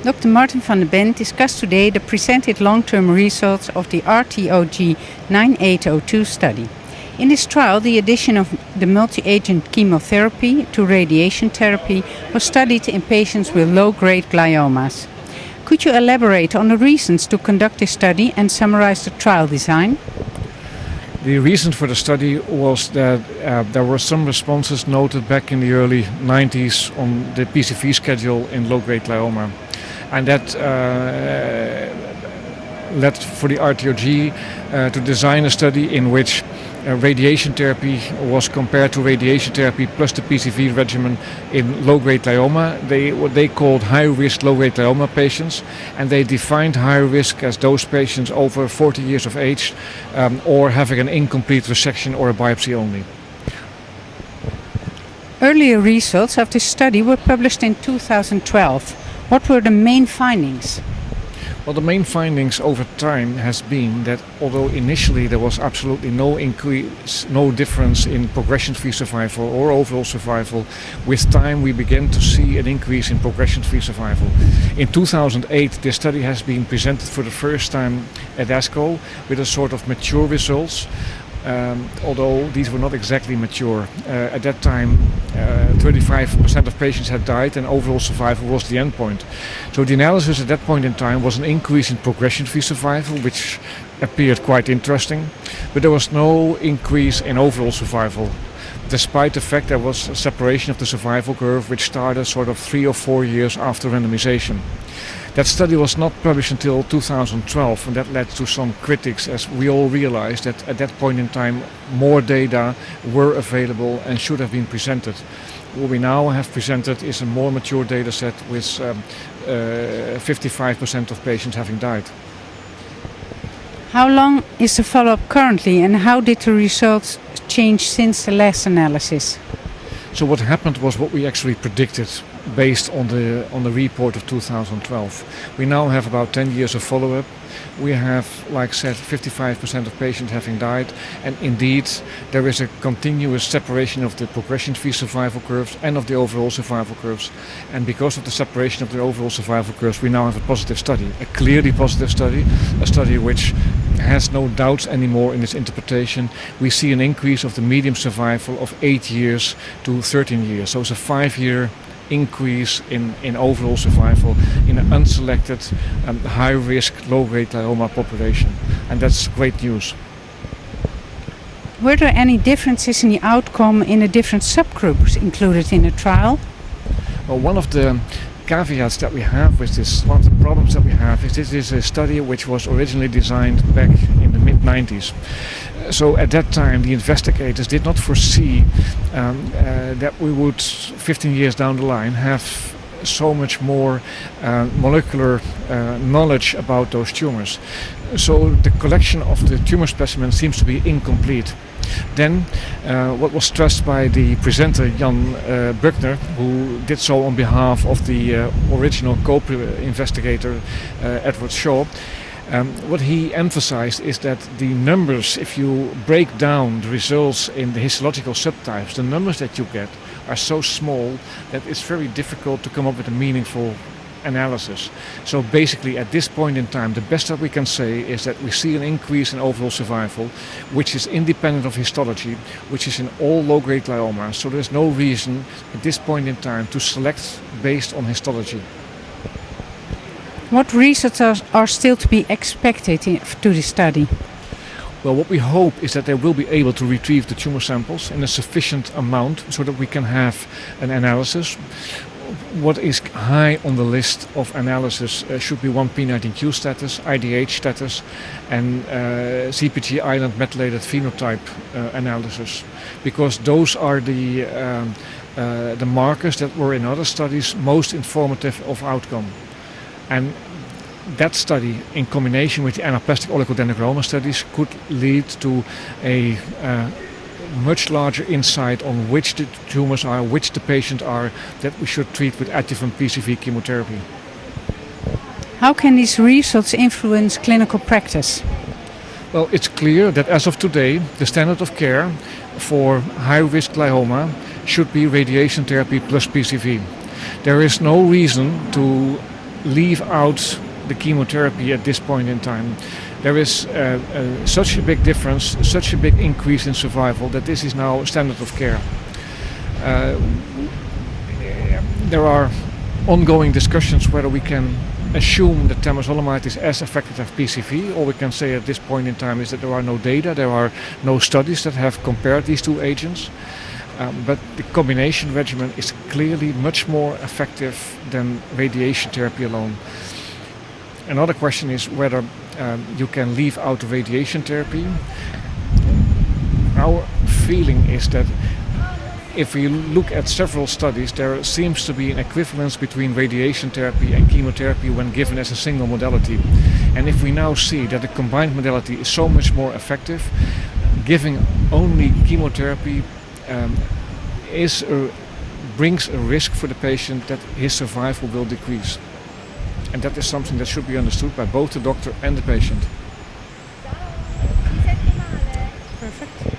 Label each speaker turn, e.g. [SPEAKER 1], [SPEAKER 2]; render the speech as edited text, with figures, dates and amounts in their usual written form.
[SPEAKER 1] Dr. Martin van den Bent discussed today the presented long-term results of the RTOG 9802 study. In this trial, the addition of the multi-agent chemotherapy to radiation therapy was studied in patients with low-grade gliomas. Could you elaborate on the reasons to conduct this study and summarize the trial design?
[SPEAKER 2] The reason for the study was that there were some responses noted back in the early 90s on the PCV schedule in low-grade glioma. And that led for the RTOG to design a study in which radiation therapy was compared to radiation therapy plus the PCV regimen in low-grade glioma. What they called high-risk low-grade glioma patients, and they defined high risk as those patients over 40 years of age or having an incomplete resection or a biopsy only.
[SPEAKER 1] Earlier results of this study were published in 2012. What were the main findings?
[SPEAKER 2] Well, the main findings over time has been that although initially there was absolutely no increase, no difference in progression-free survival or overall survival, with time we began to see an increase in progression-free survival. In 2008, this study has been presented for the first time at ASCO with a sort of mature results. Although these were not exactly mature. At that time, 35% of patients had died and overall survival was the endpoint. So the analysis at that point in time was an increase in progression-free survival, which appeared quite interesting, but there was no increase in overall survival, despite the fact there was a separation of the survival curve which started sort of 3 or 4 years after randomization. That study was not published until 2012, and that led to some critics, as we all realized that at that point in time more data were available and should have been presented. What we now have presented is a more mature data set with 55% of patients having died.
[SPEAKER 1] How long is the follow-up currently, and how did the results change since the last analysis?
[SPEAKER 2] So what happened was what we actually predicted based on the report of 2012. We now have about 10 years of follow-up. We have, like I said, 55% of patients having died, and indeed there is a continuous separation of the progression-free survival curves and of the overall survival curves. And because of the separation of the overall survival curves, we now have a positive study, a clearly positive study, a study which has no doubts anymore in its interpretation. We see an increase of the median survival of 8 years to 13 years. So it's a 5-year increase in overall survival in an unselected high-risk low-grade glioma population, and that's great news.
[SPEAKER 1] Were there any differences in the outcome in the different subgroups included in the trial?
[SPEAKER 2] Well, one of the caveats that we have with this, one of the problems that we have is this is a study which was originally designed back in the mid-90s. So at that time the investigators did not foresee that we would 15 years down the line have so much more molecular knowledge about those tumors. So the collection of the tumor specimen seems to be incomplete. Then what was stressed by the presenter Jan Buckner, who did so on behalf of the original co-investigator Edward Shaw, what he emphasized is that the numbers, if you break down the results in the histological subtypes, the numbers that you get are so small that it's very difficult to come up with a meaningful analysis. So basically at this point in time the best that we can say is that we see an increase in overall survival which is independent of histology, which is in all low-grade gliomas. So there's no reason at this point in time to select based on histology.
[SPEAKER 1] What results are still to be expected to the study?
[SPEAKER 2] Well, what we hope is that they will be able to retrieve the tumor samples in a sufficient amount so that we can have an analysis. What is high on the list of analysis should be 1p19q status, IDH status, and CpG island methylated phenotype analysis, because those are the markers that were in other studies most informative of outcome. And that study, in combination with the anaplastic oligodendrogloma studies, could lead to a much larger insight on which the tumors are, which the patients are that we should treat with adjuvant PCV chemotherapy.
[SPEAKER 1] How can these results influence clinical practice?
[SPEAKER 2] Well, it's clear that as of today, the standard of care for high-risk glioma should be radiation therapy plus PCV. There is no reason to leave out the chemotherapy at this point in time. There is such a big difference, such a big increase in survival that this is now standard of care. There are ongoing discussions whether we can assume that temozolomide is as effective as PCV. All we can say at this point in time is that there are no data, there are no studies that have compared these two agents. But the combination regimen is clearly much more effective than radiation therapy alone. Another question is whether you can leave out radiation therapy. Our feeling is that if we look at several studies, there seems to be an equivalence between radiation therapy and chemotherapy when given as a single modality. And if we now see that the combined modality is so much more effective, giving only chemotherapy brings a risk for the patient that his survival will decrease. And that is something that should be understood by both the doctor and the patient.
[SPEAKER 1] Perfect.